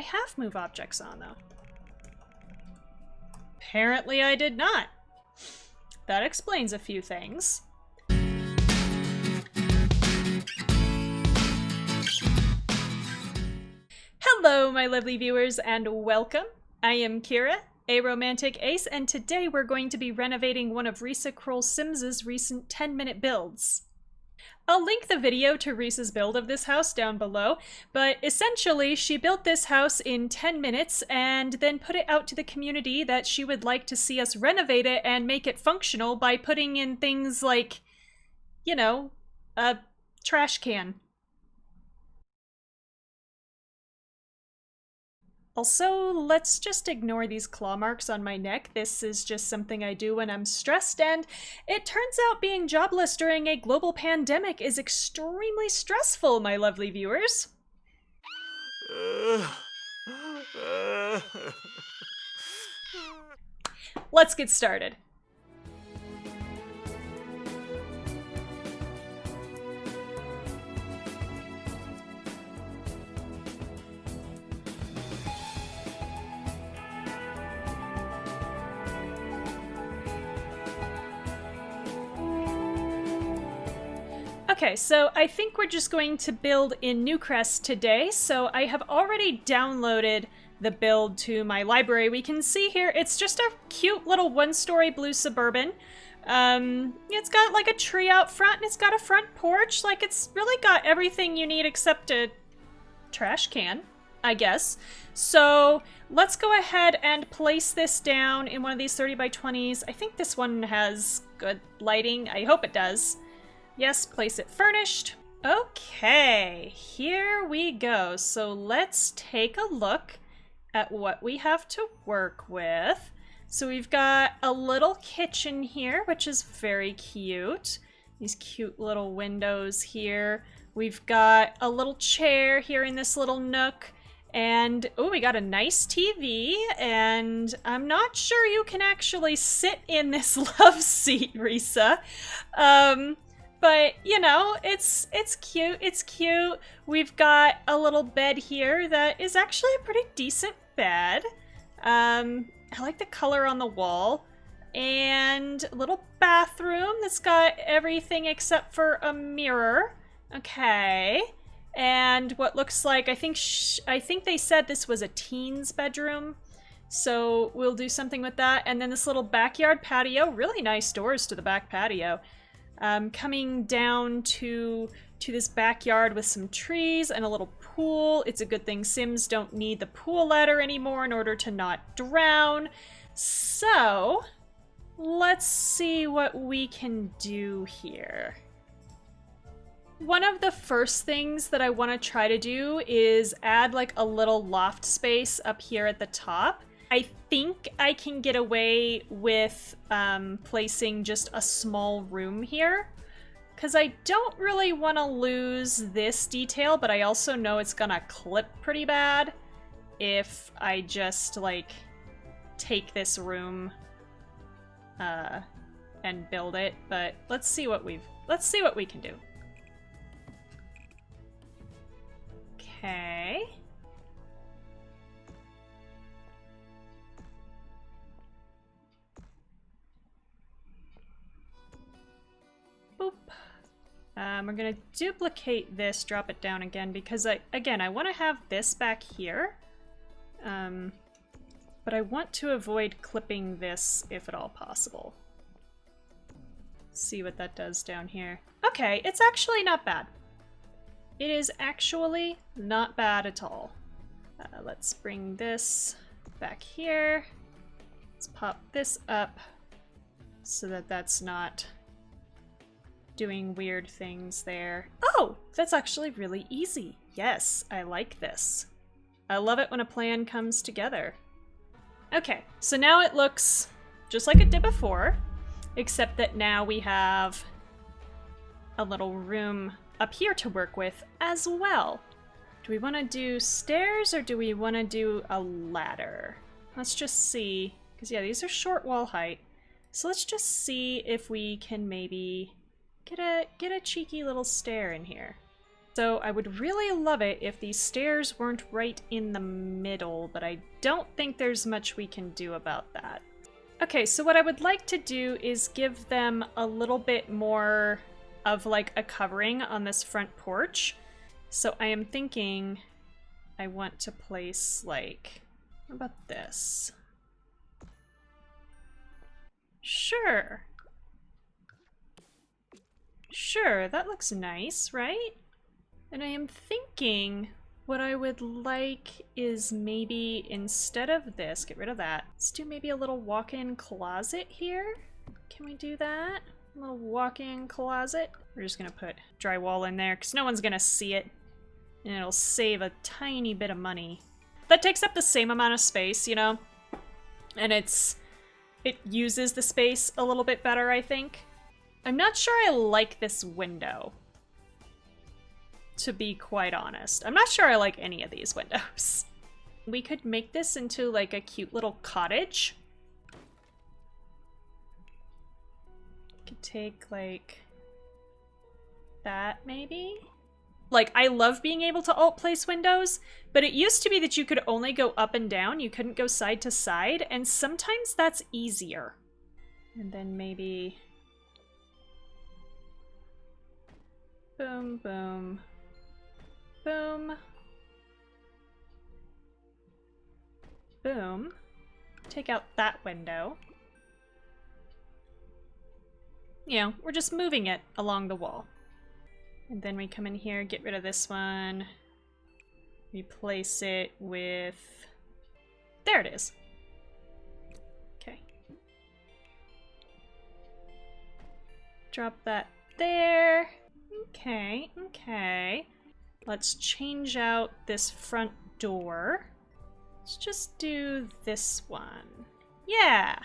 I have move objects on, though. Apparently I did not. That explains a few things. Hello, my lovely viewers, and welcome. I am Kira, a romantic ace, and today we're going to be renovating one of RissaKrolSims' recent 10-minute builds. I'll link the video to Rissa's build of this house down below, but essentially she built this house in 10 minutes and then put it out to the community that she would like to see us renovate it and make it functional by putting in things like, you know, a trash can. Also, let's just ignore these claw marks on my neck. This is just something I do when I'm stressed, and it turns out being jobless during a global pandemic is extremely stressful, my lovely viewers. Let's get started. Okay, so I think we're just going to build in Newcrest today, so I have already downloaded the build to my library. We can see here, it's just a cute little one-story blue suburban. It's got like a tree out front, and it's got a front porch. Like, it's really got everything you need except a trash can, I guess. So let's go ahead and place this down in one of these 30 by 20s. I think this one has good lighting. I hope it does. Yes, place it furnished. Okay, here we go. So let's take a look at what we have to work with. So we've got a little kitchen here, which is very cute. These cute little windows here. We've got a little chair here in this little nook. And, oh, we got a nice TV, and I'm not sure you can actually sit in this love seat, Rissa. But, you know, it's cute, it's cute. We've got a little bed here that is actually a pretty decent bed. I like the color on the wall. And a little bathroom that's got everything except for a mirror. Okay. And what looks like, I think they said this was a teen's bedroom. So we'll do something with that. And then this little backyard patio, really nice doors to the back patio. Coming down to this backyard with some trees and a little pool. It's a good thing Sims don't need the pool ladder anymore in order to not drown. So, let's see what we can do here. One of the first things that I want to try to do is add like a little loft space up here at the top. I think I can get away with placing just a small room here, because I don't really want to lose this detail, but I also know it's gonna clip pretty bad if I just like take this room and build it. But let's see what we can do. Okay. Boop. We're gonna duplicate this, drop it down again, because I want to have this back here. But I want to avoid clipping this if at all possible. See what that does down here. Okay, it's actually not bad. It is actually not bad at all. Let's bring this back here. Let's pop this up so that that's not doing weird things there. Oh, that's actually really easy. Yes, I like this. I love it when a plan comes together. Okay, so now it looks just like it did before, except that now we have a little room up here to work with as well. Do we want to do stairs or do we want to do a ladder? Let's just see, because yeah, these are short wall height. So let's just see if we can maybe get a cheeky little stair in here. So I would really love it if these stairs weren't right in the middle, but I don't think there's much we can do about that. Okay, so what I would like to do is give them a little bit more of like a covering on this front porch. So I am thinking I want to place like, how about this? Sure. Sure, that looks nice, right? And I am thinking what I would like is maybe instead of this, get rid of that, let's do maybe a little walk-in closet here. Can we do that? A little walk-in closet. We're just gonna put drywall in there because no one's gonna see it. And it'll save a tiny bit of money. That takes up the same amount of space, you know? And it uses the space a little bit better, I think. I'm not sure I like this window, to be quite honest. I'm not sure I like any of these windows. We could make this into like a cute little cottage. Could take like that maybe? Like, I love being able to alt place windows, but it used to be that you could only go up and down, you couldn't go side to side, and sometimes that's easier. And then maybe... boom, boom, boom, boom. Take out that window. You know, we're just moving it along the wall. And then we come in here, get rid of this one, replace it with... there it is. Okay. Drop that there. Okay, okay. Let's change out this front door. Let's just do this one. Yeah,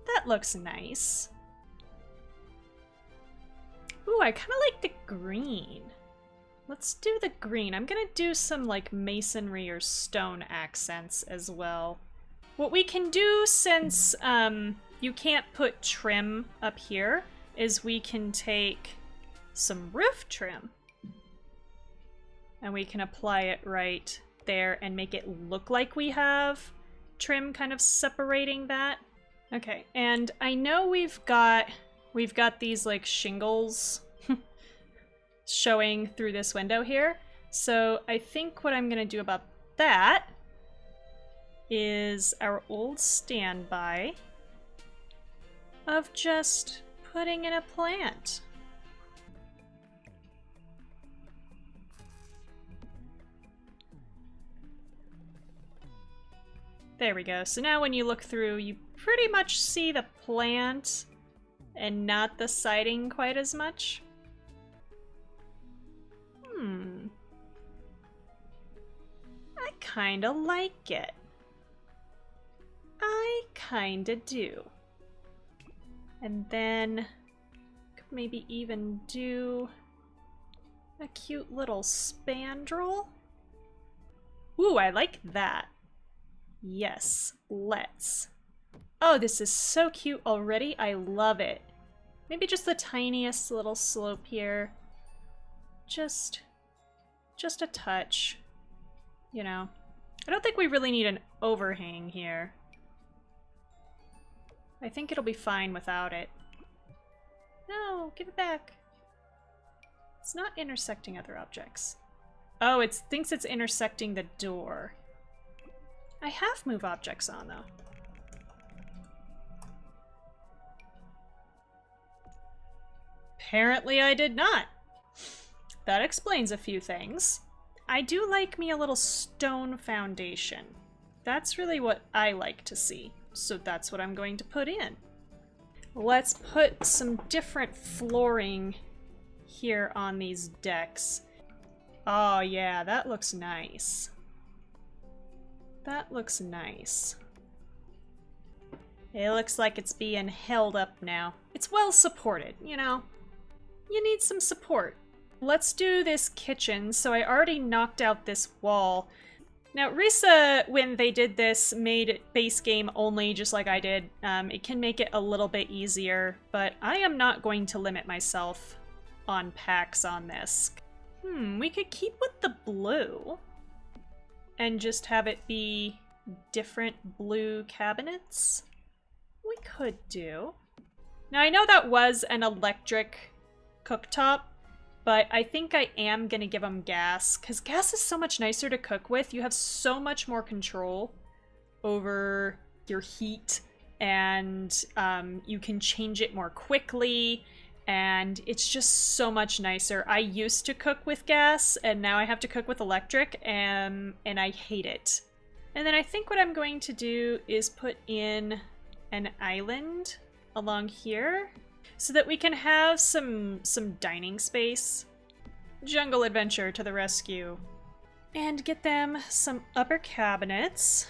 that looks nice. Ooh, I kind of like the green. Let's do the green. I'm gonna do some like masonry or stone accents as well. What we can do, since you can't put trim up here, is we can take some roof trim and we can apply it right there and make it look like we have trim kind of separating that. Okay, and I know we've got these like shingles showing through this window here. So I think what I'm gonna do about that is our old standby of just putting in a plant. There we go. So now when you look through, you pretty much see the plant and not the siding quite as much. I kinda like it. I kinda do. And then could maybe even do a cute little spandrel. Ooh, I like that. Yes, let's. Oh, this is so cute already. I love it. Maybe just the tiniest little slope here. Just a touch, you know. I don't think we really need an overhang here. I think it'll be fine without it. No, give it back. It's not intersecting other objects. Oh, it thinks it's intersecting the door. I have move objects on, though. Apparently I did not. That explains a few things. I do like me a little stone foundation. That's really what I like to see. So that's what I'm going to put in. Let's put some different flooring here on these decks. Oh yeah, that looks nice. That looks nice. It looks like it's being held up now. It's well supported, you know. You need some support. Let's do this kitchen. So I already knocked out this wall. Now, Rissa, when they did this, made it base game only, just like I did. It can make it a little bit easier, but I am not going to limit myself on packs on this. We could keep with the blue and just have it be different blue cabinets. We could do. Now I know that was an electric cooktop, but I think I am gonna give them gas, because gas is so much nicer to cook with. You have so much more control over your heat, and you can change it more quickly, and it's just so much nicer. I used to cook with gas, and now I have to cook with electric, and I hate it. And then I think what I'm going to do is put in an island along here so that we can have some dining space. Jungle Adventure to the rescue. And get them some upper cabinets,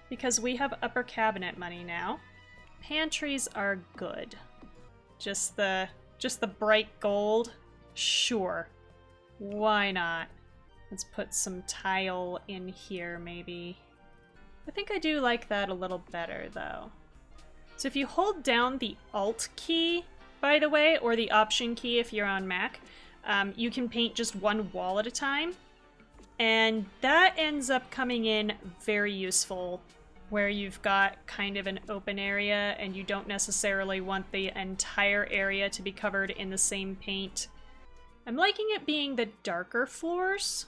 because we have upper cabinet money now. Pantries are good. Just the bright gold? Sure. Why not? Let's put some tile in here, maybe. I think I do like that a little better, though. So if you hold down the Alt key, by the way, or the Option key if you're on Mac, you can paint just one wall at a time. And that ends up coming in very useful where you've got kind of an open area and you don't necessarily want the entire area to be covered in the same paint. I'm liking it being the darker floors.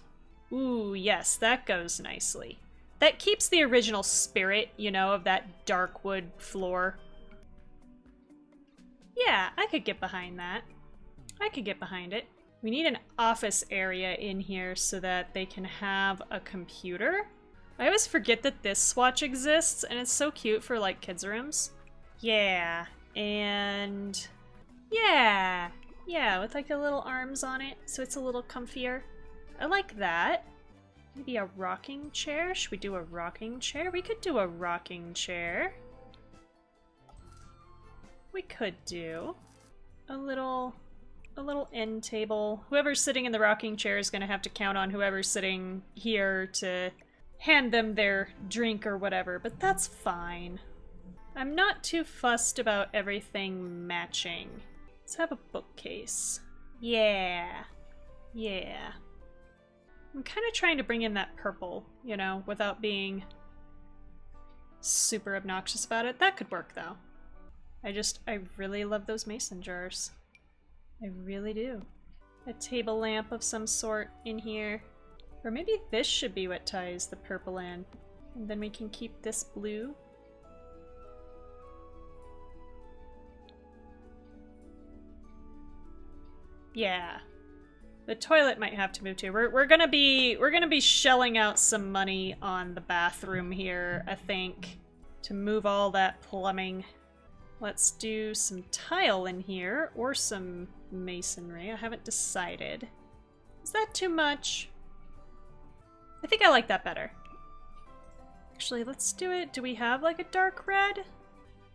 Ooh, yes, that goes nicely. That keeps the original spirit, you know, of that dark wood floor. Yeah, I could get behind that. I could get behind it. We need an office area in here so that they can have a computer. I always forget that this swatch exists, and it's so cute for, like, kids' rooms. Yeah, and... yeah, with, like, the little arms on it, so it's a little comfier. I like that. Maybe a rocking chair? Should we do a rocking chair? We could do a rocking chair. We could do a little end table. Whoever's sitting in the rocking chair is going to have to count on whoever's sitting here to hand them their drink or whatever, but that's fine. I'm not too fussed about everything matching. Let's have a bookcase. Yeah. I'm kind of trying to bring in that purple, you know, without being super obnoxious about it. That could work, though. I really love those mason jars. I really do. A table lamp of some sort in here. Or maybe this should be what ties the purple in. And then we can keep this blue. Yeah. The toilet might have to move too. We're gonna be shelling out some money on the bathroom here, I think, to move all that plumbing. Let's do some tile in here, or some masonry. I haven't decided. Is that too much? I think I like that better. Actually, let's do it. Do we have like a dark red?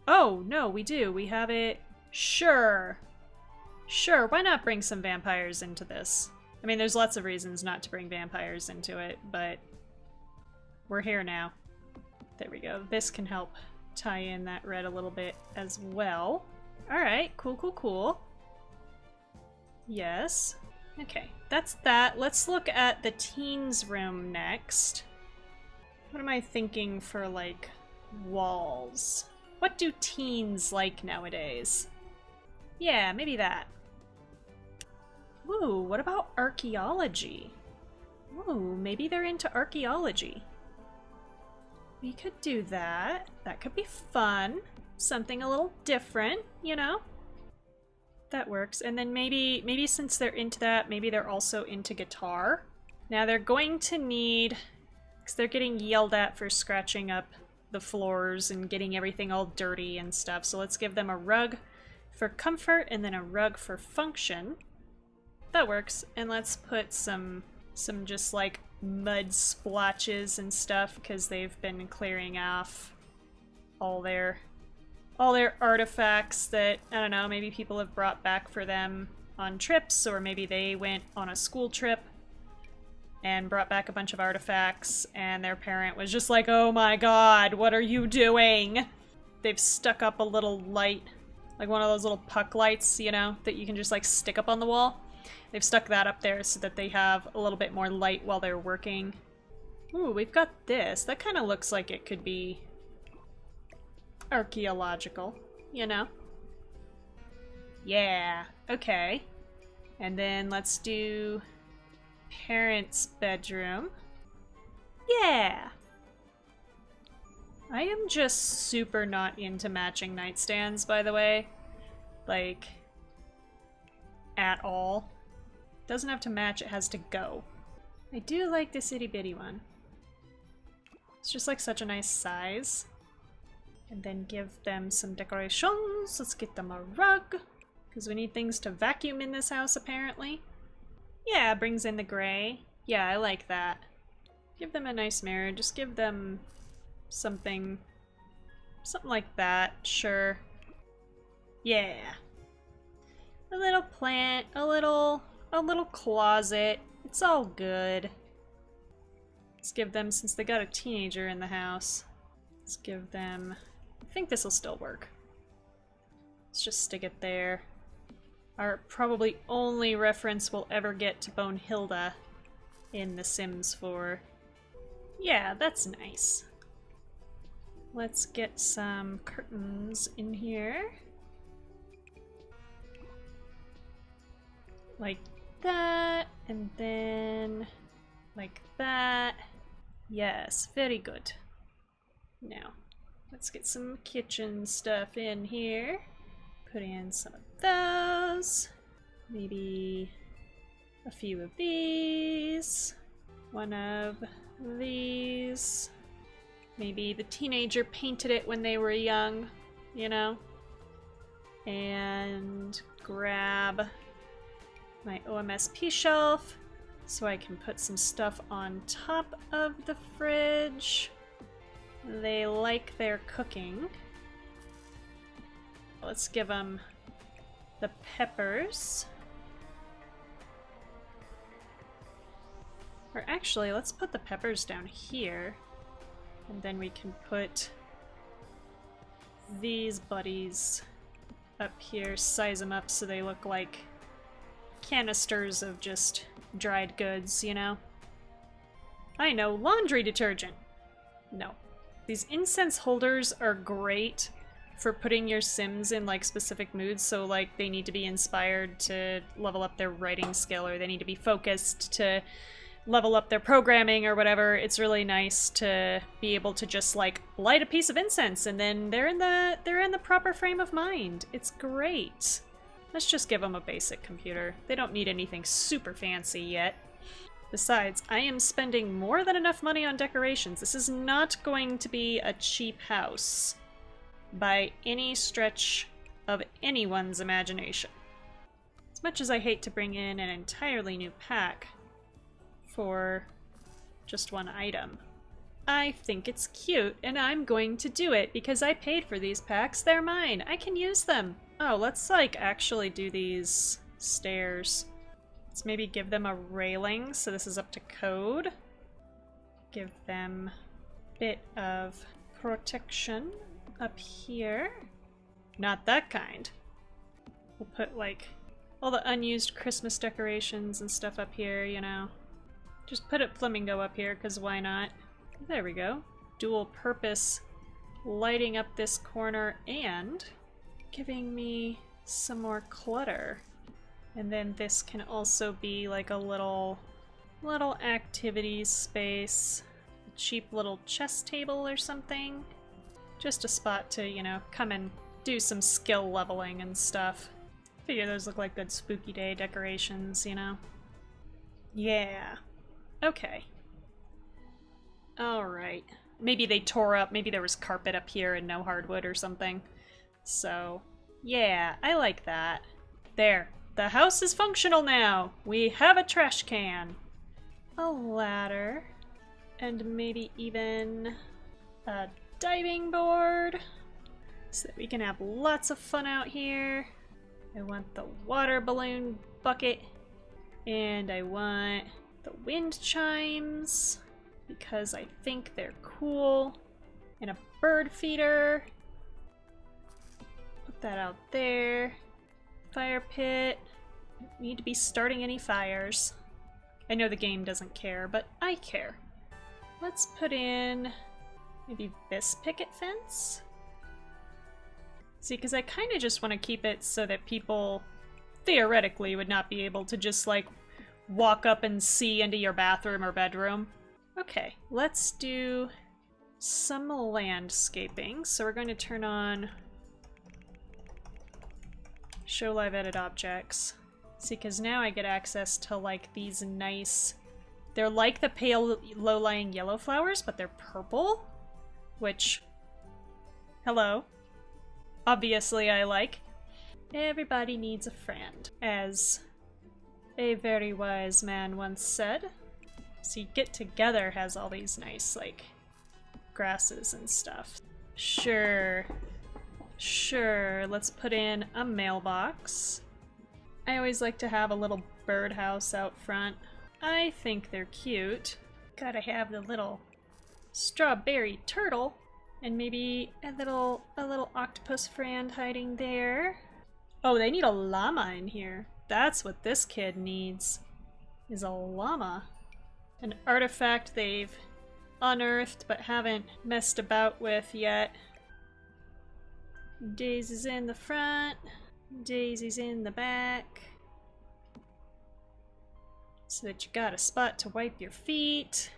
Oh, no, we do. We have it. Sure. Sure, why not bring some vampires into this? I mean, there's lots of reasons not to bring vampires into it, but we're here now. There we go. This can help tie in that red a little bit as well. Alright, cool. Yes. Okay, that's that. Let's look at the teens' room next. What am I thinking for, like, walls? What do teens like nowadays? Yeah, maybe that. Ooh, what about archaeology? Ooh, maybe they're into archaeology. We could do that. That could be fun. Something a little different, you know? That works. And then maybe since they're into that, maybe they're also into guitar. Now they're going to need, because they're getting yelled at for scratching up the floors and getting everything all dirty and stuff. So let's give them a rug for comfort and then a rug for function. That works. And let's put some just like mud splotches and stuff because they've been clearing off all their artifacts that, I don't know, maybe people have brought back for them on trips, or maybe they went on a school trip and brought back a bunch of artifacts and their parent was just like, oh my god, what are you doing? They've stuck up a little light, like one of those little puck lights, you know, that you can just like stick up on the wall. They've stuck that up there so that they have a little bit more light while they're working. Ooh, we've got this. That kind of looks like it could be archaeological, you know? Yeah, okay. And then let's do parents' bedroom. Yeah! I am just super not into matching nightstands, by the way. Like, at all. Doesn't have to match, it has to go. I do like this itty bitty one. It's just like such a nice size. And then give them some decorations. Let's get them a rug. Because we need things to vacuum in this house, apparently. Yeah, brings in the gray. Yeah, I like that. Give them a nice mirror. Just give them something like that. Sure. Yeah. A little plant, a little closet. It's all good. Let's give them, since they got a teenager in the house, let's give them, I think this will still work. Let's just stick it there. Our probably only reference we'll ever get to Bonehilda in The Sims 4. Yeah, that's nice. Let's get some curtains in here. Like that, and then like that. Yes, very good. Now, let's get some kitchen stuff in here. Put in some of those. Maybe a few of these. One of these. Maybe the teenager painted it when they were young, you know? And grab my OMSP shelf so I can put some stuff on top of the fridge. They like their cooking. Let's give them the peppers. Or actually, let's put the peppers down here. And then we can put these buddies up here, size them up so they look like canisters of just dried goods, you know? I know, laundry detergent! No. These incense holders are great for putting your Sims in like specific moods, so like they need to be inspired to level up their writing skill, or they need to be focused to level up their programming or whatever. It's really nice to be able to just like light a piece of incense and then they're in the proper frame of mind. It's great. Let's just give them a basic computer. They don't need anything super fancy yet. Besides, I am spending more than enough money on decorations. This is not going to be a cheap house by any stretch of anyone's imagination. As much as I hate to bring in an entirely new pack for just one item, I think it's cute and I'm going to do it because I paid for these packs. They're mine. I can use them. Oh, let's like actually do these stairs. Let's maybe give them a railing so this is up to code. Give them a bit of protection up here. Not that kind. We'll put like all the unused Christmas decorations and stuff up here, you know. Just put a flamingo up here, because why not? There we go. Dual purpose lighting up this corner and giving me some more clutter. And then this can also be like a little activities space. A cheap little chess table or something. Just a spot to, you know, come and do some skill leveling and stuff. Figure those look like good spooky day decorations, you know? Yeah. Okay. Alright. Maybe they tore up, maybe there was carpet up here and no hardwood or something. So, yeah, I like that. There. The house is functional now! We have a trash can. A ladder. And maybe even a diving board. So that we can have lots of fun out here. I want the water balloon bucket. And I want the wind chimes, because I think they're cool. And a bird feeder. Put that out there. Fire pit. Don't need to be starting any fires. I know the game doesn't care, but I care. Let's put in maybe this picket fence. See, because I kind of just want to keep it so that people theoretically would not be able to just like walk up and see into your bathroom or bedroom. Okay, let's do some landscaping. So we're going to turn on show live edit objects. See, because now I get access to like these nice, they're like the pale low-lying yellow flowers, but they're purple, which, hello, obviously I like. Everybody needs a friend, as a very wise man once said. See, Get Together has all these nice, like, grasses and stuff. Sure, let's put in a mailbox. I always like to have a little birdhouse out front. I think they're cute. Gotta have the little strawberry turtle, and maybe a little octopus friend hiding there. Oh, they need a llama in here. That's what this kid needs, is a llama. An artifact they've unearthed but haven't messed about with yet. Daisy's in the front, Daisy's in the back. So that you got a spot to wipe your feet.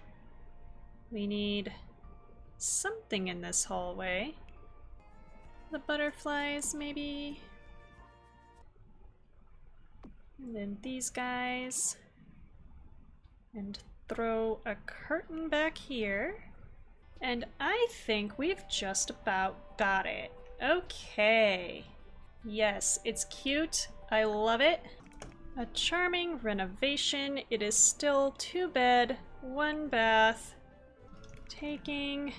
We need something in this hallway. The butterflies, maybe. And then these guys. And throw a curtain back here. And I think we've just about got it. Okay. Yes, it's cute. I love it. A charming renovation. It is still 2 bed, 1 bath. Taking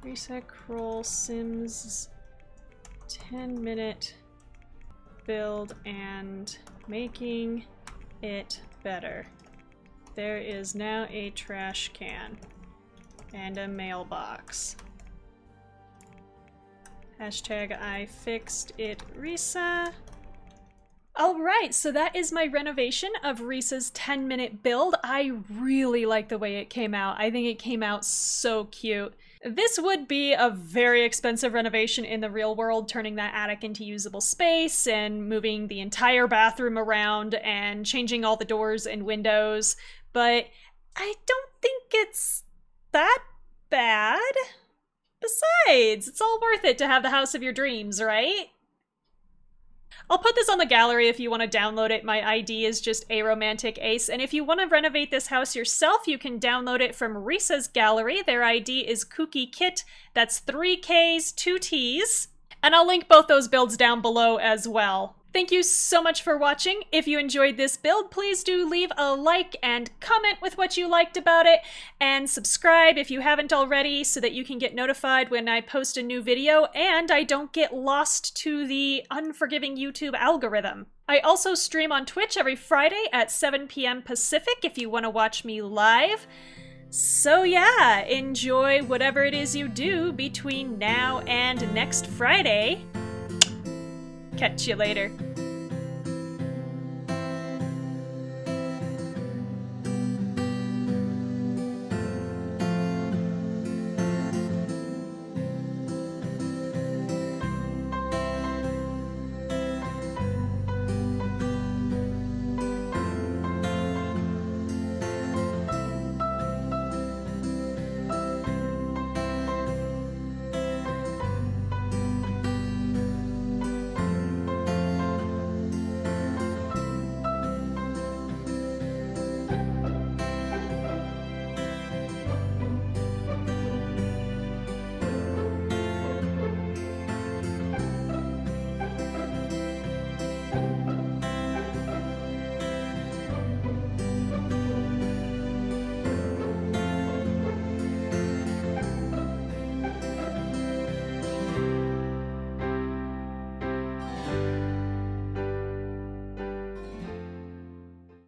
RissaKrolSims 10-minute build and making it better. There is now a trash can and a mailbox. Hashtag I fixed it, Rissa. Alright, so that is my renovation of Rissa's 10-minute build. I really like the way it came out. I think it came out so cute. This would be a very expensive renovation in the real world, turning that attic into usable space and moving the entire bathroom around and changing all the doors and windows, but I don't think it's that bad. Besides, it's all worth it to have the house of your dreams, right? I'll put this on the gallery if you want to download it. My ID is just aromanticace, and if you want to renovate this house yourself, you can download it from Rissa's gallery. Their ID is Kooky Kit. That's 3 Ks, 2 Ts. And I'll link both those builds down below as well. Thank you so much for watching. If you enjoyed this build, please do leave a like and comment with what you liked about it, and subscribe if you haven't already so that you can get notified when I post a new video and I don't get lost to the unforgiving YouTube algorithm. I also stream on Twitch every Friday at 7 p.m. Pacific if you want to watch me live. So yeah, enjoy whatever it is you do between now and next Friday. Catch you later.